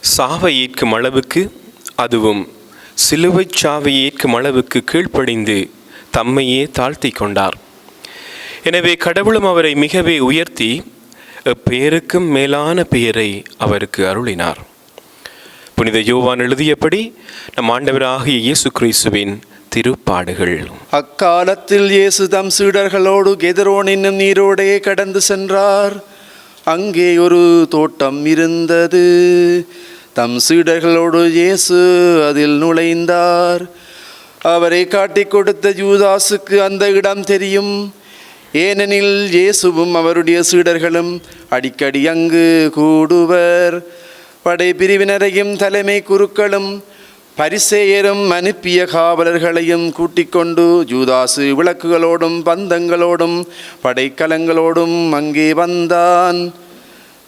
சாவை ஏற்கும் அளவுக்கு, அதுவும் சிலுவைச் சாவை ஏற்கும் அளவுக்கு கீழ்ப்படிந்து தம்மையே தாழ்த்தி கொண்டார். எனவே கடவுளும் அவரை மிகவே உயர்த்தி எப்பெயருக்கும் மேலான பெயரை அவருக்கு அருளினார். புனித யோவான் எழுதியபடி நம் ஆண்டவராகிய இயேசு கிறிஸ்துவின் திருப்பாடுகள். அக்காலத்தில் இயேசு தம் சீடர்களோடு கெதரோன் என்னும் நீரோடையே கடந்து சென்றார். அங்கே ஒரு தோட்டம் இருந்தது. தம் சீடர்களோடு இயேசு அதில் நுழைந்தார். அவரை காட்டிக் கொடுத்த யூதாசுக்கு அந்த இடம் தெரியும். ஏனெனில் இயேசுவும் அவருடைய சீடர்களும் அடிக்கடி அங்கு கூடுவர். படை பிரிவினரையும் தலைமை குருக்களும் பரிசேயரும் அனுப்பிய காவலர்களையும் கூட்டிக் கொண்டு யூதாசு விளக்குகளோடும் பந்தங்களோடும் படைக்கலங்களோடும் அங்கே வந்தான்.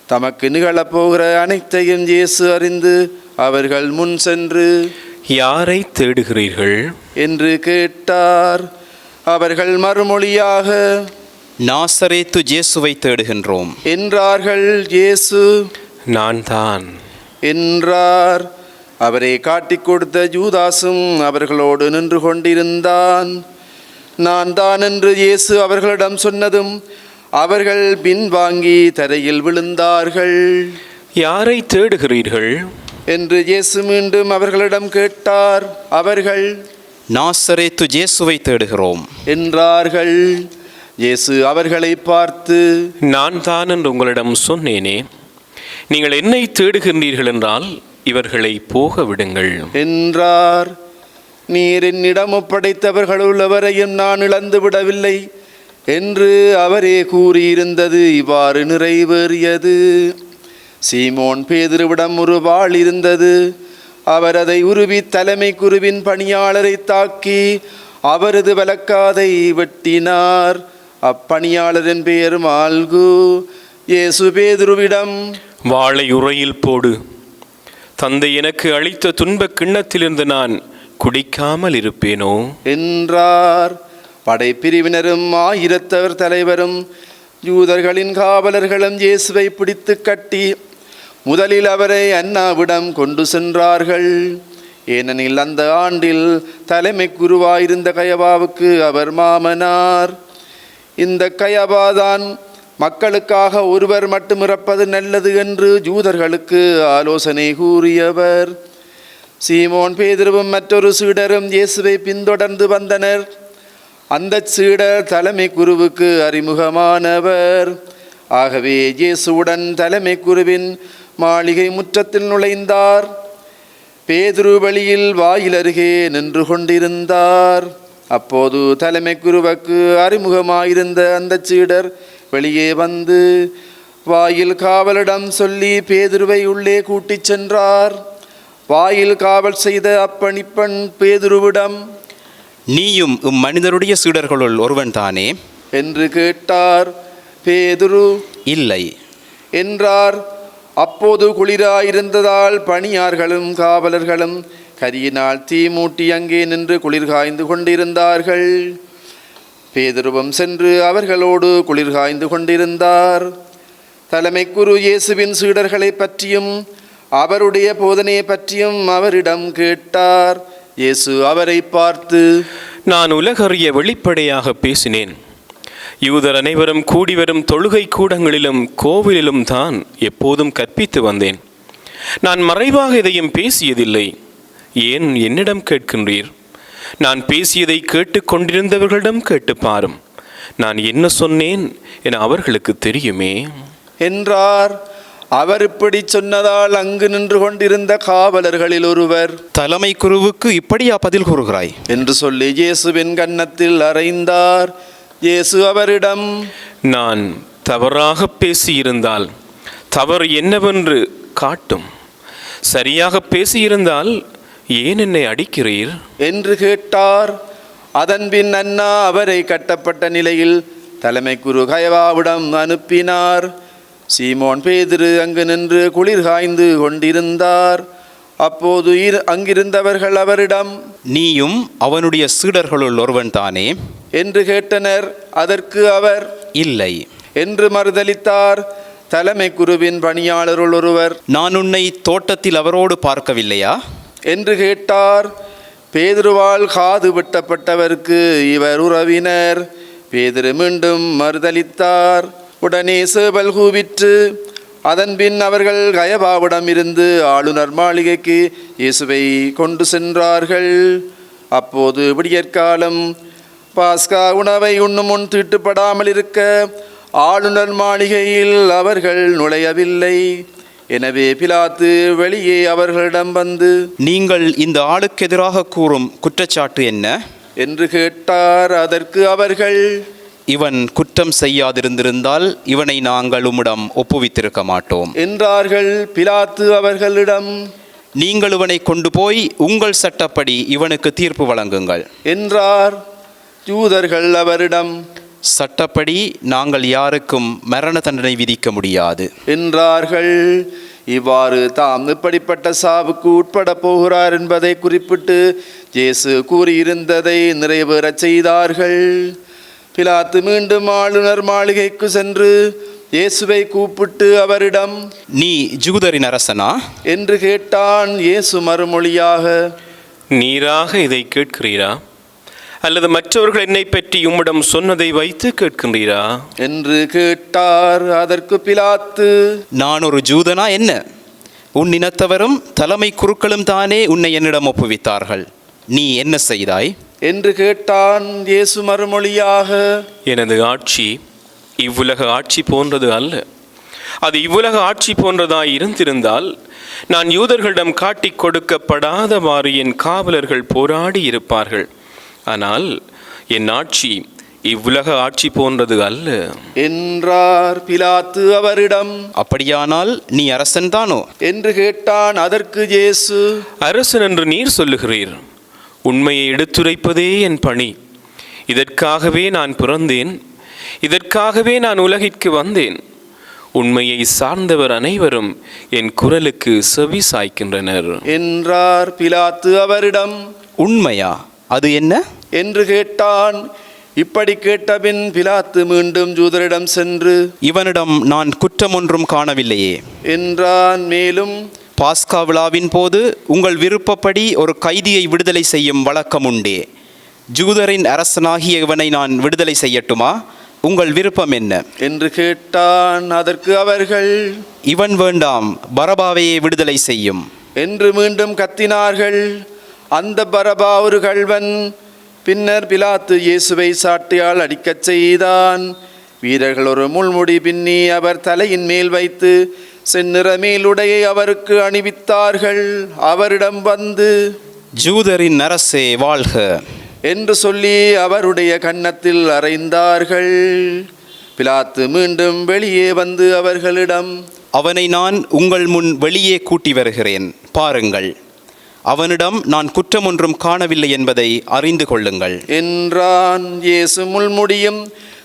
தமக்கு நிகழப்போகிற அனைத்தையும் இயேசு அறிந்து அவர்கள் முன் சென்று, யாரை தேடுகிறீர்கள் என்று கேட்டார். அவர்கள் மறுமொழியாக, நாசரேத்து இயேசுவை தேடுகின்றோம் என்றார்கள். இயேசு, நான் தான் என்றார். அவரை காட்டிக் கொடுத்த யூதாசும் அவர்களோடு நின்று கொண்டிருந்தான். நான் தான் என்று இயேசு அவர்களிடம் சொன்னதும் அவர்கள் பின்வாங்கி தரையில் விழுந்தார்கள். யாரை தேடுகிறீர்கள் என்று இயேசு மீண்டும் அவர்களிடம் கேட்டார். அவர்கள், நாசரேத்து இயேசுவை தேடுகிறோம் என்றார்கள். இயேசு அவர்களை பார்த்து, நான் தான் என்று உங்களிடம் சொன்னேனே, நீங்கள் என்னை தேடுகின்றீர்கள் என்றால் இவர்களை போக விடுங்கள் என்றார். நீர் என்னிடம் ஒப்படைத்தவர்களுள் எவரையும் நான் இழந்து விடவில்லை என்று அவரே கூறியிருந்தது இவ்வாறு நிறைவேறியது. சீமோன் பேதுருவிடம் ஒரு வாள் இருந்தது. அவர் அதை உருவி தலைமை குருவின் பணியாளரை தாக்கி அவரது வலக்காதை வெட்டினார். அப்பணியாளரின் பெயர் மால்கு. இயேசு பேதுருவிடம், வாளை உறையில் போடு. தந்தை எனக்கு அளித்த துன்பக் கிண்ணத்திலிருந்து நான் குடிக்காமல் இருப்பேனோ என்றார். படைப்பிரிவினரும் ஆயிரத்தவர் தலைவரும் யூதர்களின் காவலர்களும் இயேசுவை பிடித்து கட்டி முதலில் அவரை அன்னாவிடம் கொண்டு சென்றார்கள். ஏனெனில் அந்த ஆண்டில் தலைமை குருவாயிருந்த கயபாவுக்கு அவர் மாமனார். இந்த கயபாதான் மக்களுக்காக ஒருவர் மட்டும் இறப்பது நல்லது என்று யூதர்களுக்கு ஆலோசனை கூறியவர். சீமோன் பேதுருவும் மற்றொரு சீடரும் இயேசுவை பின்தொடர்ந்து வந்தனர். அந்த சீடர் தலைமை குருவுக்கு அறிமுகமானவர். ஆகவே இயேசுவுடன் தலைமை குருவின் மாளிகை முற்றத்தில் நுழைந்தார். பேதுரு வழியில் வாயில் அருகே நின்று கொண்டிருந்தார். அப்போது தலைமை குருவுக்கு அறிமுகமாயிருந்த அந்த சீடர் வெளியே வந்து வாயில் காவலிடம் சொல்லி பேதுருவை உள்ளே கூட்டிச் சென்றார். வாயில் காவல் செய்த அப்பணிப்பெண் பேதுருவிடம், நீயும் இம்மனிதருடைய சீடர்களுள் ஒருவன் தானே என்று கேட்டார். பேதுரு, இல்லை என்றார். அப்போது குளிராயிருந்ததால் பணியார்களும் காவலர்களும் கரியினால் தீ மூட்டி அங்கே நின்று குளிர் காய்ந்து கொண்டிருந்தார்கள். பேதுருவும் சென்று அவர்களோடு குளிர் காய்ந்து கொண்டிருந்தார். தலைமை குரு இயேசுவின் சீடர்களை பற்றியும் அவருடைய போதனையை பற்றியும் அவரிடம் கேட்டார். இயேசு அவரை பார்த்து, நான் உலகறிய வெளிப்படையாக பேசினேன். யூதர் அனைவரும் கூடி வரும் தொழுகை கூடங்களிலும் கோவிலிலும் தான் எப்போதும் கற்பித்து வந்தேன். நான் மறைவாக எதையும் பேசியதில்லை. ஏன் என்னிடம் கேட்கின்றீர்? நான் பேசியதை கேட்டுக்கொண்டிருந்தவர்களிடம் கேட்டு பாரும். நான் என்ன சொன்னேன் என அவர்களுக்கு தெரியுமே என்றார். அவர் இப்படி சொன்னதால் அங்கு நின்று கொண்டிருந்த காவலர்களில் ஒருவர், தலைமை குருவுக்கு இப்படியா பதில் கூறுகிறாய் என்று சொல்லி இயேசுவின் கன்னத்தில் அறைந்தார். இயேசு அவரிடம், நான் தவறாக பேசியிருந்தால் தவறு என்னவென்று காட்டும். சரியாக பேசியிருந்தால் ஏன் என்னை அடிக்கிறீர் என்று கேட்டார். அதன்பின் அன்னா அவரை கட்டப்பட்ட நிலையில் தலைமை குரு கயவாவிடம் அனுப்பினார். சீமோன் பேதுரு அங்கு நின்று குளிர் காய்ந்து கொண்டிருந்தார். அப்போது அங்கிருந்தவர்கள் அவரிடம், நீயும் அவனுடைய சீடர்களுள் ஒருவன் தானே என்று கேட்டனர். அதற்கு அவர், இல்லை என்று மறுதலித்தார். தலைமை குருவின் பணியாளருள் ஒருவர், நான் உன்னை தோட்டத்தில் அவரோடு பார்க்கவில்லையா என்று கேட்டார். பேதுருவால் காது வெட்டப்பட்டவருக்கு இவர் உறவினர். பேதுரு மீண்டும் மறுதலித்தார். உடனே சேவல் கூவிற்று. அதன்பின் அவர்கள் கயபாவிடம் இருந்து ஆளுநர் மாளிகைக்கு இயேசுவை கொண்டு சென்றார்கள். அப்போது விடியற்காலம். பாஸ்கா உணவை உண்ணும் முன் தீட்டுப்படாமல் இருக்க ஆளுநர் மாளிகையில் அவர்கள் நுழையவில்லை. எனவே பிலாத்து வெளியே அவர்களிடம் வந்து, நீங்கள் இந்த ஆளுக்கு எதிராக கூறும் குற்றச்சாட்டு என்ன என்று கேட்டார். அதற்கு அவர்கள், இவன் குற்றம் செய்யாதிருந்திருந்தால் இவனை நாங்கள் உம்மிடம் ஒப்புவித்திருக்க மாட்டோம் என்றார்கள். பிலாத்து அவர்களிடம், நீங்கள் இவனை கொண்டு போய் உங்கள் சட்டப்படி இவனுக்கு தீர்ப்பு வழங்குங்கள் என்றார். யூதர்கள் அவரிடம், சட்டப்படி நாங்கள் யாருக்கும் மரண தண்டனை விதிக்க முடியாது என்றார்கள். இவ்வாறு தாம் இப்படிப்பட்ட சாவுக்கு உட்பட போகிறார் என்பதை குறிப்பிட்டு இயேசு கூறியிருந்ததை நிறைவேறச் செய்தார்கள். பிலாத்து மீண்டும் ஆளுநர் மாளிகைக்கு சென்று இயேசுவை கூப்பிட்டு அவரிடம், நீ ஜூதரின் அரசனா என்று கேட்டான். இயேசு மறுமொழியாக, நீராக இதை கேட்கிறீரா, அல்லது மற்றவர்கள் என்னை பற்றி உம்மிடம் சொன்னதை வைத்து கேட்கின்றீரா என்று கேட்டார். அதற்கு பிலாத்து, நான் ஒரு ஜூதனா என்ன? உன் இனத்தவரும் தலைமை குருக்களும் தானே உன்னை என்னிடம் ஒப்புவித்தார்கள். நீ என்ன செய்தாய் என்று கேட்டான். இயேசு மறுமொழியாக, எனது ஆட்சி இவ்வுலக ஆட்சி போன்றது அல்ல. அது இவ்வுலக ஆட்சி போன்றதாய் இருந்திருந்தால் நான் யூதர்களிடம் காட்டிக் கொடுக்கப்படாதவாறு என் காவலர்கள் போராடி இருப்பார்கள். ஆனால் என் ஆட்சி இவ்வுலக ஆட்சி போன்றது அல்ல என்றார். பிலாத்து அவரிடம், அப்படியானால் நீ அரசன்தானோ என்று கேட்டான். அதற்கு இயேசு, அரசன் என்று நீர் சொல்லுகிறீர். உண்மையை எடுத்துரைப்பதே என் பணி. இதற்காகவே நான் பிறந்தேன், இதற்காகவே நான் உலகிற்கு வந்தேன். உண்மையை சார்ந்தவர் அனைவரும் என் குரலுக்கு செவி சாய்க்கின்றனர் என்றார். பிலாத்து அவரிடம், உண்மையா? அது என்ன என்று கேட்டான். இப்படி கேட்டபின் பிலாத்து மீண்டும் யூதரிடம் சென்று, இவனிடம் நான் குற்றம் ஒன்றும் காணவில்லையே என்றான். மேலும், பாஸ்கா விழாவின் போது உங்கள் விருப்பப்படி ஒரு கைதியை விடுதலை செய்யும் வழக்கம் உண்டே. ஜூதரின் அரசனாகிய இவனை நான் விடுதலை செய்யட்டுமா? உங்கள் விருப்பம் என்ன என்று கேட்டான். அதற்கு அவர்கள், இவன் வேண்டாம், பரபாவையே விடுதலை செய்யும் என்று மீண்டும் கத்தினார்கள். அந்த பரபா ஒரு கள்வன். பின்னர் பிலாத்து இயேசுவை சாட்டையால் அடிக்கச் செய்தான். வீரர்கள் ஒரு முள்முடி பின்னி அவர் தலையின் மேல் வைத்து செந்நிற மேலுடையை அவருக்கு அணிவித்தார்கள். அவரிடம் வந்து, ஜூதரின் அரசே வாழ்க என்று சொல்லி அவருடைய கன்னத்தில் அறைந்தார்கள். பிலாத்து மீண்டும் வெளியே வந்து அவர்களிடம், அவனை நான் உங்கள் முன் வெளியே கூட்டி வருகிறேன், பாருங்கள். அவனிடம் நான் குற்றம் ஒன்றும் காணவில்லை என்பதை அறிந்து கொள்ளுங்கள் என்றான். இயேசு முள்முடியும்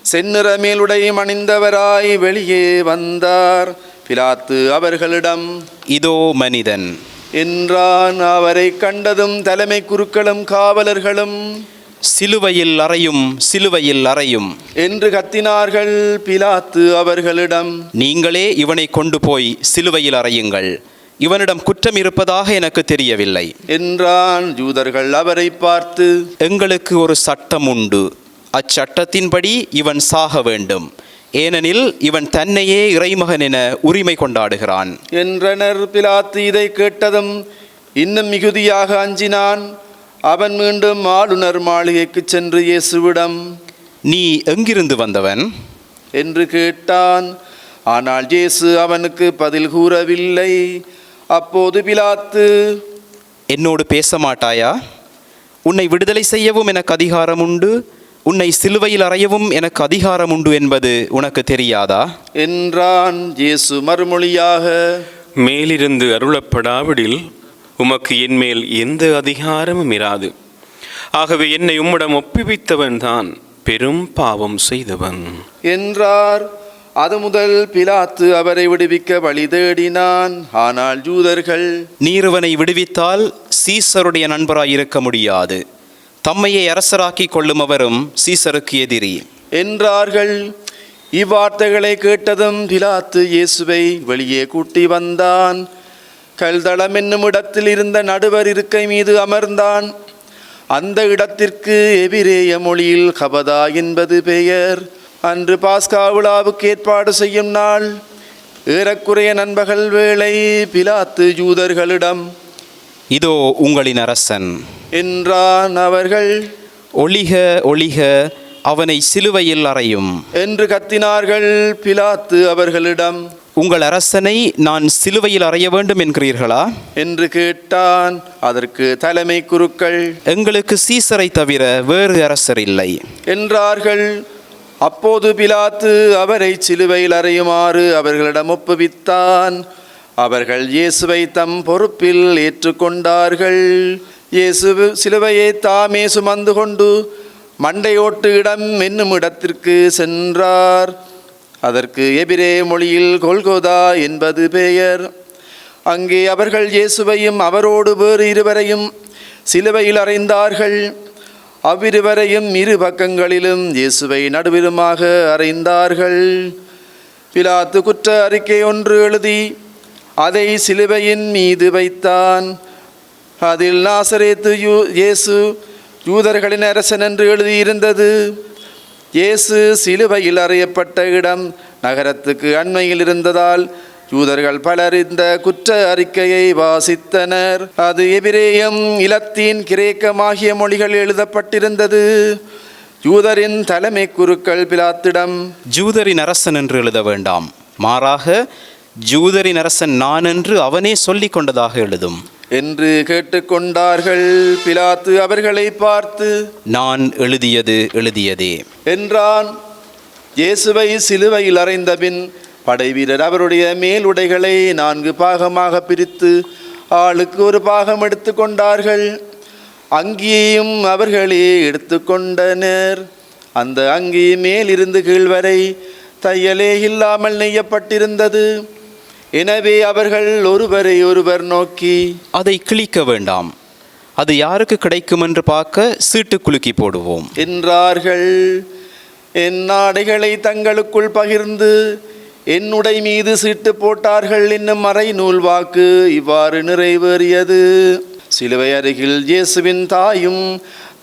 செந்நிற மேலுடையும் அணிந்தவராய் வெளியே வந்தார். பிலாத்து அவர்களிடம், இதோ மனிதன் என்றான். அவரை கண்டதும் தலைமை குருக்களும் காவலர்களும், சிலுவையில் அறையும், சிலுவையில் அறையும் என்று கத்தினார்கள். பிலாத்து அவர்களிடம், நீங்களே இவனை கொண்டு போய் சிலுவையில் அறையுங்கள். இவனிடம் குற்றம் இருப்பதாக எனக்கு தெரியவில்லை என்றான். யூதர்கள் அவரை பார்த்து, எங்களுக்கு ஒரு சட்டம் உண்டு, அச்சட்டத்தின்படி இவன் சாக வேண்டும், ஏனெனில் இவன் தன்னையே இறைமகன் என உரிமை கொண்டாடுகிறான் என்றனர். பிலாத்து இதை கேட்டதும் இன்னும் மிகுதியாக அஞ்சினான். அவன் மீண்டும் ஆளுநர் மாளிகைக்கு சென்று இயேசுவிடம், நீ எங்கிருந்து வந்தவன் என்று கேட்டான். ஆனால் இயேசு அவனுக்கு பதில் கூறவில்லை. அப்போது பிலாத்து, என்னோடு பேச மாட்டாயா? உன்னை விடுதலை செய்யவும் எனக்கு அதிகாரம் உண்டு, உன்னை சிலுவையில் அறையவும் எனக்கு அதிகாரம் உண்டு என்பது உனக்கு தெரியாதா என்றான். இயேசு மறுமொழியாக, மேலிருந்து அருளப்படாவிடில் உமக்கு என்மேல் எந்த அதிகாரமும் இராது. ஆகவே என்னை உம்மிடம் ஒப்புவித்தவன் தான் பெரும் பாவம் செய்தவன் என்றார். அது முதல் பிலாத்து அவரை விடுவிக்க வழி தேடினான். ஆனால் யூதர்கள், நீருவனை விடுவித்தால் சீசருடைய நண்பராய் இருக்க முடியாது, தம்மையை அரசராக்கி கொள்ளும் அவரும் சீசருக்கு எதிரி என்றார்கள். இவ்வார்த்தைகளை கேட்டதும் பிலாத்து இயேசுவை வெளியே கூட்டி வந்தான். கல்தளம் என்னும் இடத்தில் இருந்த நடுவர் இருக்கை மீது அமர்ந்தான். அந்த இடத்திற்கு எபிரேய மொழியில் கபதா என்பது பெயர். அன்று பாஸ்கா விழாவுக்கு ஏற்பாடு செய்யும் நாள். ஏறக்குறைய நண்பகல் வேளை பிலாத்து யூதர்களிடம், இதோ உங்களின் அரசன் என்றான். அவர்கள், ஒளிக ஒளிக, அவனை சிலுவையில் அறையும் என்று கத்தினார்கள். பிலாத்து அவர்களிடம், உங்கள் அரசனை நான் சிலுவையில் அறைய வேண்டும் என்கிறீர்களா என்று கேட்டான். அதற்கு தலைமை குருக்கள், எங்களுக்கு சீசரை தவிர வேறு அரசர் இல்லை என்றார்கள். அப்போது பிலாத்து அவரை சிலுவையில் அறையுமாறு அவர்களிடம் ஒப்புவித்தான். அவர்கள் இயேசுவை தம் பொறுப்பில் ஏற்றுக்கொண்டார்கள். இயேசு சிலுவையை தாமே சுமந்து கொண்டு மண்டையோட்டு இடம் என்னும் இடத்திற்கு சென்றார். அதற்கு எபிரேய மொழியில் கொல்கோதா என்பது பெயர். அங்கே அவர்கள் இயேசுவையும் அவரோடு வேறு இருவரையும் சிலுவையில் அறைந்தார்கள். அவ்விருவரையும் இரு பக்கங்களிலும் இயேசுவை நடுவிலுமாக அறைந்தார்கள். பிலாத்து குற்ற அறிக்கை ஒன்று எழுதி அதை சிலுவையின் மீது வைத்தான். அதில் நாசரேத்து இயேசு யூதர்களின் அரசன் என்று எழுதியிருந்தது. இயேசு சிலுவையில் அறையப்பட்ட இடம் நகரத்துக்கு அண்மையில் இருந்ததால் யூதர்கள் பலர் இந்த குற்ற அறிக்கையை வாசித்தனர். அது எபிரேயம், இலத்தீன், கிரேக்கம் ஆகிய மொழிகள் எழுதப்பட்டிருந்தது. யூதரின் தலைமை குருக்கள் பிலாத்திடம், ஜூதரின் அரசன் என்று எழுத வேண்டாம், மாறாக ஜூதரின் அரசன் நான் என்று அவனே சொல்லிக் கொண்டதாக எழுதும் என்று கேட்டுக்கொண்டார்கள். பிலாத்து அவர்களை பார்த்து, நான் எழுதியது எழுதியதே என்றான். இயேசுவை சிலுவையில் அறைந்தபின் படைவீரர் அவருடைய மேலுடைகளை 4 பாகமாக பிரித்து ஆளுக்கு ஒரு பாகம் எடுத்து கொண்டார்கள். அங்கியையும் அவர்களே எடுத்துக்கொண்டனர். அந்த அங்கி மேலிருந்து கீழ்வரை தையலே இல்லாமல் நெய்யப்பட்டிருந்தது. எனவே அவர்கள் ஒருவரை ஒருவர் நோக்கி, அதை கிழிக்க வேண்டாம், அது யாருக்கு கிடைக்கும் என்று பார்க்க சீட்டு குலுக்கி போடுவோம் என்றார்கள். என் ஆடைகளை தங்களுக்குள் பகிர்ந்து என்னுடை மீது சீட்டு போட்டார்கள் என்னும் மறைநூல் வாக்கு இவ்வாறு நிறைவேறியது. சிலுவை அருகில் இயேசுவின் தாயும்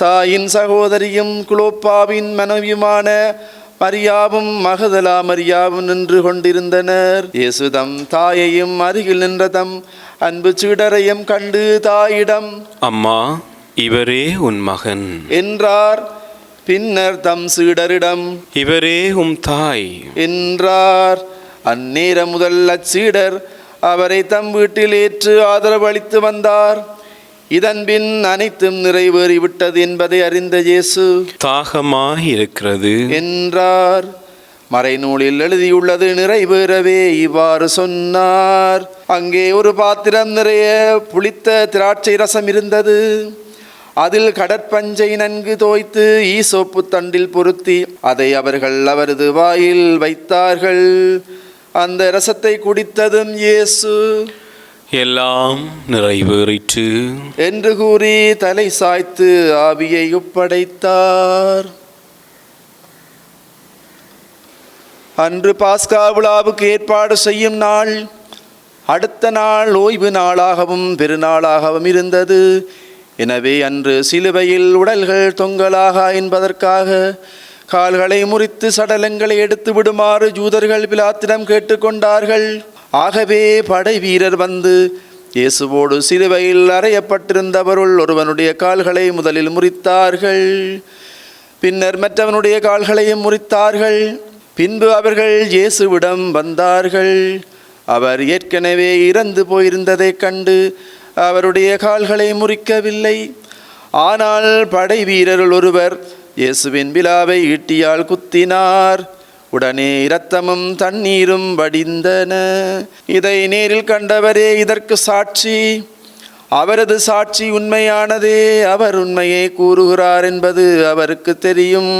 தாயின் சகோதரியும் குலோப்பாவின் மனைவியுமான மரியாவும் மகதலா மரியாவும் நின்று கொண்டிருந்தனர். இயேசு தம் தாயையும் அருகில் நின்ற தம் அன்பு சீடரையும் கண்டு தாயிடம், அம்மா, இவரே உன் மகன் என்றார். பின்னர் தம் சீடரிடம், இவரே உம் தாய் என்றார். அந்நேரம் முதல் அச்சீடர் அவரை தம் வீட்டில் ஏற்று ஆதரவு அளித்து வந்தார். இதன்பின் அனைத்தும் நிறைவேறிவிட்டது என்பதை அறிந்த இயேசு, தாகமாயிருக்கிறது என்றார். மறைநூலில் எழுதியுள்ளது நிறைவேறவே இவ்வாறு சொன்னார். அங்கே ஒரு பாத்திரம் நிறைய புளித்த திராட்சை ரசம் இருந்தது. அதில் கடற்பஞ்சை நன்கு தோய்த்து ஈசோப்பு தண்டில் பொருத்தி அதை அவர்கள் அவரது வாயில் வைத்தார்கள். அந்த ரசத்தை குடித்ததும் இயேசு, எல்லாம் நிறைவேறிற்று என்று கூறி தலை சாய்த்து ஆவியை ஒப்படைத்தார். அன்று பாஸ்கா விழாவுக்கு ஏற்பாடு செய்யும் நாள். அடுத்த நாள் ஓய்வு நாளாகவும் பெருநாளாகவும் இருந்தது. எனவே அன்று சிலுவையில் உடல்கள் தொங்கலாக என்பதற்காக கால்களை முறித்து சடலங்களை எடுத்து விடுமாறு யூதர்கள் பிலாத்திடம் கேட்டுக்கொண்டார்கள். ஆகவே படை வீரர் வந்து இயேசுவோடு சிலுவையில் அறையப்பட்டிருந்தவருள் ஒருவனுடைய கால்களை முதலில் முறித்தார்கள். பின்னர் மற்றவனுடைய கால்களையும் முறித்தார்கள். பின்பு அவர்கள் இயேசுவிடம் வந்தார்கள். அவர் ஏற்கனவே இறந்து போயிருந்ததைக் கண்டு அவருடைய கால்களை முறிக்கவில்லை. ஆனால் படை வீரருள் ஒருவர் இயேசுவின் விலாவை ஈட்டியால் குத்தினார். உடனே இரத்தமும் தண்ணீரும் வடிந்தன. இதை நேரில் கண்டவரே இதற்கு சாட்சி. அவரது சாட்சி உண்மையானதே. அவர் உண்மையை கூறுகிறார் என்பது அவருக்கு தெரியும்.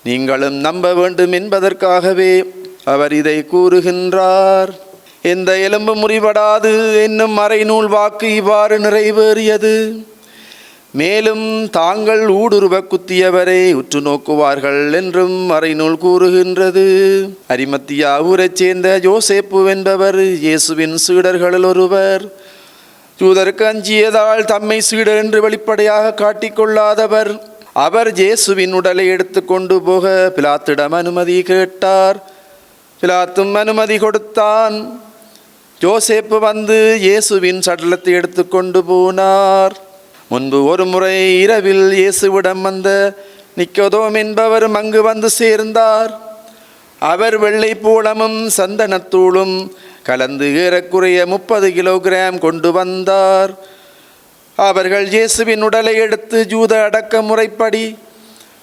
நீங்களும் நம்ப வேண்டும் என்பதற்காகவே அவர் இதை கூறுகின்றார். எந்த எலும்பு முறிபடாது என்னும் மறைநூல் வாக்கு இவ்வாறு நிறைவேறியது. மேலும் தாங்கள் ஊடுருவ குத்தியவரை உற்று நோக்குவார்கள் என்றும் மறைநூல் கூறுகின்றது. அரிமத்தியா ஊரைச் சேர்ந்த யோசேப்பு என்பவர் இயேசுவின் சீடர்களில் ஒருவர். யூதருக்கு அஞ்சியதால் தம்மை சீடர் என்று வெளிப்படையாக காட்டிக்கொள்ளாதவர். அவர் இயேசுவின் உடலை எடுத்து கொண்டு போக பிலாத்திடம் அனுமதி கேட்டார். பிலாத்தும் அனுமதி கொடுத்தான். யோசேப்பு வந்து இயேசுவின் சடலத்தை எடுத்து கொண்டு போனார். முன்பு ஒரு முறை இரவில் இயேசுவிடம் வந்த நிக்கோதோம் என்பவரும் அங்கு வந்து சேர்ந்தார். அவர் வெள்ளை பூளமும் சந்தனத்தூளும் கலந்து ஏறக்குறைய 30 கிலோகிராம் கொண்டு வந்தார். அவர்கள் இயேசுவின் உடலை எடுத்து யூத அடக்க முறைப்படி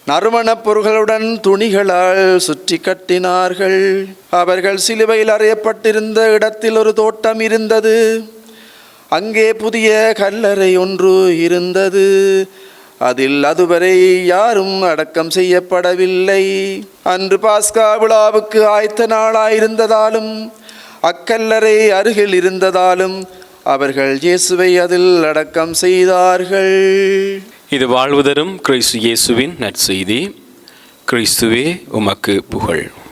நறுமணப் பொருள்களுடன் துணிகளால் சுற்றி கட்டினார்கள். அவர்கள் சிலுவையில் அறையப்பட்டிருந்த இடத்தில் ஒரு தோட்டம் இருந்தது. அங்கே புதிய கல்லறை ஒன்று இருந்தது. அதில் அதுவரை யாரும் அடக்கம் செய்யப்படவில்லை. அன்று பாஸ்கா விழாவுக்கு ஆயத்த நாளாயிருந்ததாலும் அக்கல்லறை அருகில் இருந்ததாலும் அவர்கள் இயேசுவை அதில் அடக்கம் செய்தார்கள். இது வாழ்வு தரும் கிறிஸ்து இயேசுவின் நற்செய்தி. கிறிஸ்துவே உமக்கு புகழ்.